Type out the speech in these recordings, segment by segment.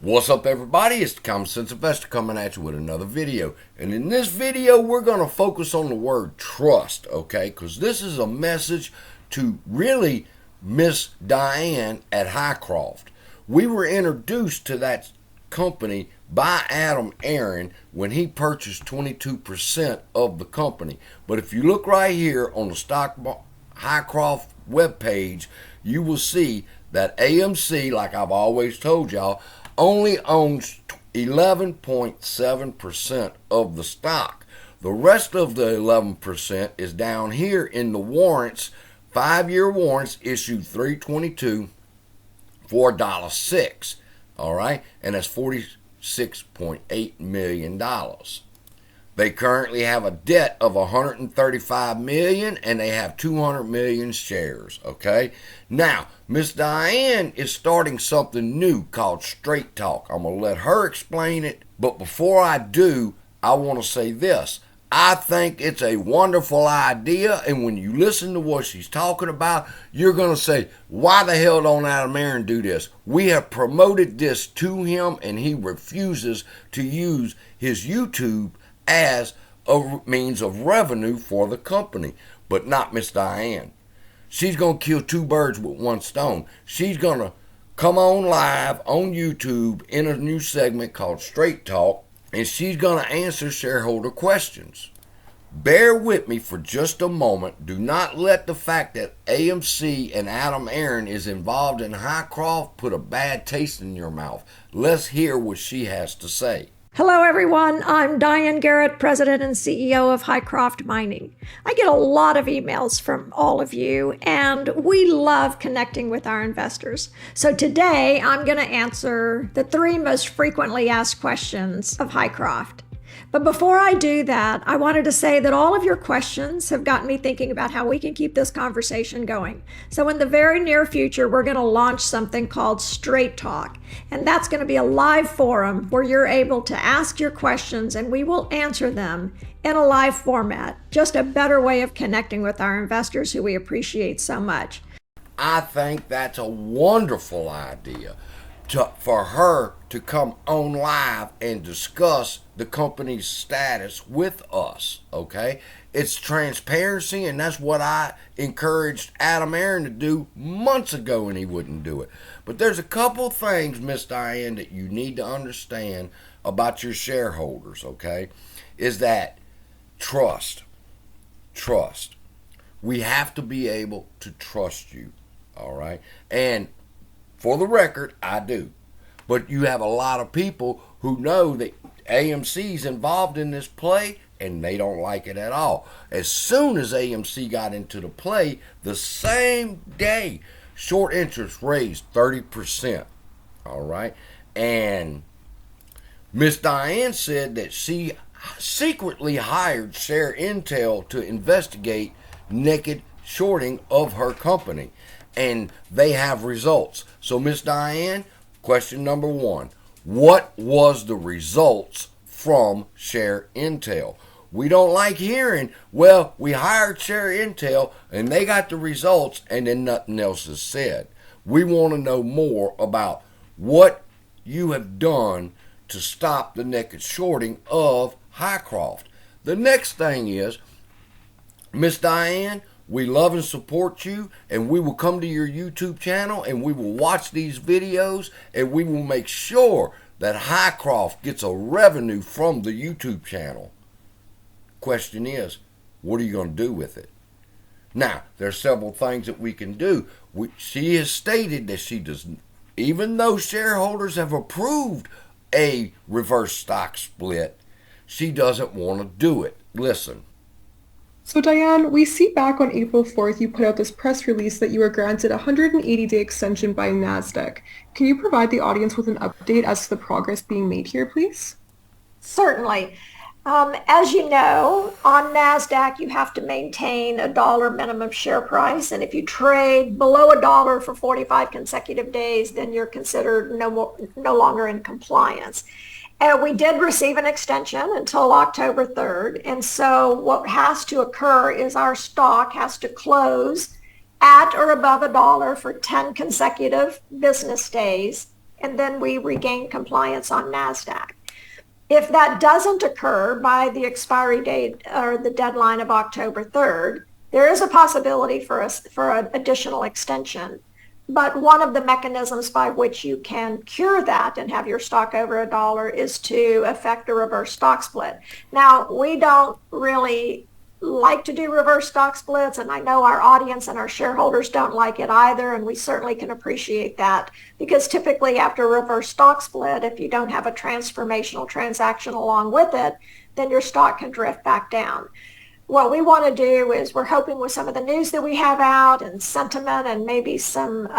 What's up, everybody? It's the Common Sense Investor coming at you with another video. And in this video, we're going to focus on the word trust, okay? Because this is a message to really Miss Diane at Hycroft. We were introduced to that company by Adam Aaron when he purchased 22% of the company. But if you look right here on the Hycroft webpage, you will see that AMC, like I've always told y'all, only owns 11.7% of the stock. The rest of the 11% is down here in the warrants, 5-year warrants issued 3/22 for $1.06. All right, and that's $46.8 million. They currently have a debt of $135 million, and they have 200 million shares, okay? Now, Miss Diane is starting something new called Straight Talk. I'm going to let her explain it, but before I do, I want to say this. I think it's a wonderful idea, and when you listen to what she's talking about, you're going to say, why the hell don't Adam Aaron do this? We have promoted this to him, and he refuses to use his YouTube as a means of revenue for the company, but not Miss Diane. She's going to kill two birds with one stone. She's going to come on live on YouTube in a new segment called Straight Talk, and she's going to answer shareholder questions. Bear with me for just a moment. Do not let the fact that AMC and Adam Aaron is involved in Hycroft put a bad taste in your mouth. Let's hear what she has to say. Hello, everyone. I'm Diane Garrett, President and CEO of Hycroft Mining. I get a lot of emails from all of you, and we love connecting with our investors. So today, I'm going to answer the 3 most frequently asked questions of Hycroft. But before I do that, I wanted to say that all of your questions have gotten me thinking about how we can keep this conversation going. So in the very near future, we're going to launch something called Straight Talk. And that's going to be a live forum where you're able to ask your questions and we will answer them in a live format. Just a better way of connecting with our investors who we appreciate so much. I think that's a wonderful idea for her to come on live and discuss the company's status with us, okay? It's transparency, and that's what I encouraged Adam Aaron to do months ago, and he wouldn't do it. But there's a couple things, Miss Diane, that you need to understand about your shareholders, okay? Is that trust. We have to be able to trust you, all right? And for the record, I do. But you have a lot of people who know that AMC's involved in this play, and they don't like it at all. As soon as AMC got into the play, the same day, short interest raised 30%. All right? And Miss Diane said that she secretly hired Share Intel to investigate naked shorting of her company. And they have results. So, Miss Diane, question number 1. What was the results from Share Intel? We don't like hearing, well, we hired Share Intel and they got the results and then nothing else is said. We want to know more about what you have done to stop the naked shorting of Hycroft. The next thing is, Miss Diane, we love and support you, and we will come to your YouTube channel and we will watch these videos and we will make sure that Hycroft gets a revenue from the YouTube channel. Question is, what are you going to do with it? Now, there's several things that we can do. She has stated that she does, even though shareholders have approved a reverse stock split, she doesn't want to do it. Listen. So Diane, we see back on April 4th you put out this press release that you were granted a 180-day extension by NASDAQ. Can you provide the audience with an update as to the progress being made here, please? Certainly. As you know, on NASDAQ, you have to maintain a dollar minimum share price. And if you trade below $1 for 45 consecutive days, then you're considered no longer in compliance. We did receive an extension until October 3rd. And so what has to occur is our stock has to close at or above $1 for 10 consecutive business days. and then we regain compliance on NASDAQ. If that doesn't occur by the expiry date or the deadline of October 3rd, there is a possibility for an additional extension. But one of the mechanisms by which you can cure that and have your stock over $1 is to effect a reverse stock split. Now, we don't really like to do reverse stock splits, and I know our audience and our shareholders don't like it either, and we certainly can appreciate that, because typically after a reverse stock split, if you don't have a transformational transaction along with it, then your stock can drift back down. What we want to do is, we're hoping with some of the news that we have out and sentiment and maybe some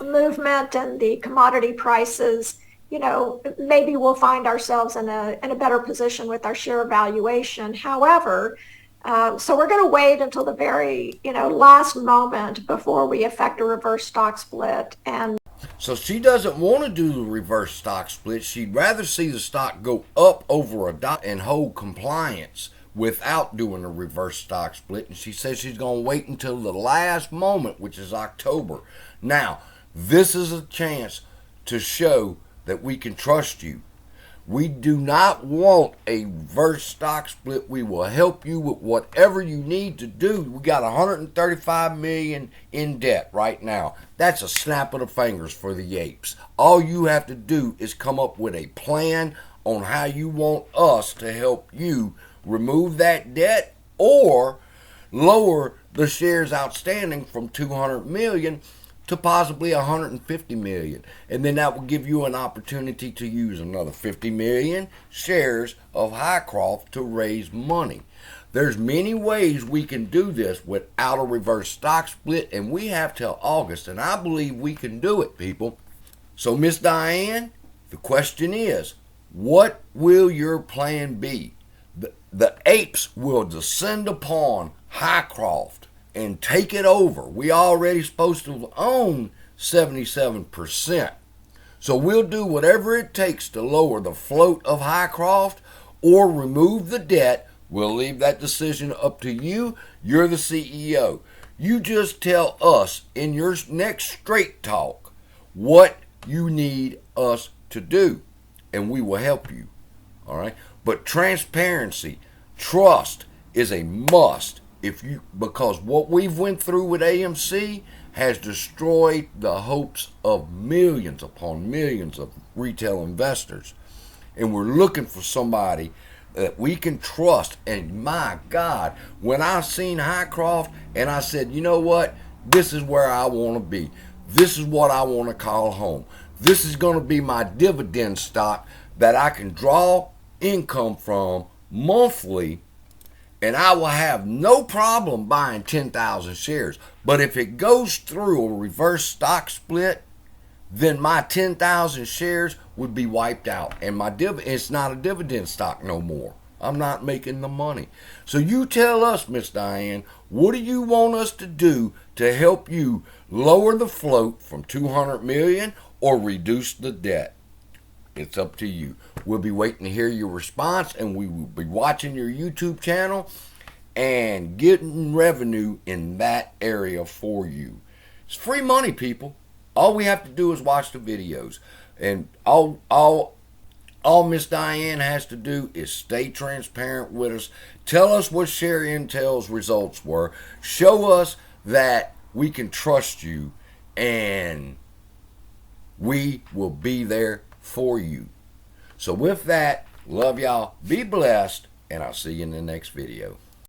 movement in the commodity prices, maybe we'll find ourselves in a better position with our share valuation. However, so we're going to wait until the very, last moment before we effect a reverse stock split. And so she doesn't want to do the reverse stock split. She'd rather see the stock go up over $1 and hold compliance without doing a reverse stock split. And she says she's going to wait until the last moment, which is October. Now, this is a chance to show that we can trust you. We do not want a reverse stock split. We will help you with whatever you need to do. We got $135 million in debt right now. That's a snap of the fingers for the apes. All you have to do is come up with a plan on how you want us to help you remove that debt or lower the shares outstanding from 200 million to possibly 150 million. And then that will give you an opportunity to use another 50 million shares of Hycroft to raise money. There's many ways we can do this without a reverse stock split, and we have till August, and I believe we can do it, people. So, Miss Diane, the question is, what will your plan be? The apes will descend upon Hycroft and take it over. We already supposed to own 77%. So we'll do whatever it takes to lower the float of Hycroft or remove the debt. We'll leave that decision up to you. You're the CEO. You just tell us in your next straight talk what you need us to do, and we will help you. All right? But transparency, trust is a must. Because what we've went through with AMC has destroyed the hopes of millions upon millions of retail investors. And we're looking for somebody that we can trust. And my God, when I seen Hycroft and I said, you know what? This is where I want to be. This is what I want to call home. This is going to be my dividend stock that I can draw income from monthly, and I will have no problem buying 10,000 shares. But if it goes through a reverse stock split, then my 10,000 shares would be wiped out, and it's not a dividend stock no more. I'm not making the money. So you tell us, Miss Diane, what do you want us to do to help you lower the float from 200 million or reduce the debt? It's up to you. We'll be waiting to hear your response, and we will be watching your YouTube channel and getting revenue in that area for you. It's free money, people. All we have to do is watch the videos. And all Miss Diane has to do is stay transparent with us. Tell us what Share Intel's results were. Show us that we can trust you, and we will be there for you. So with that, love y'all, be blessed, and I'll see you in the next video.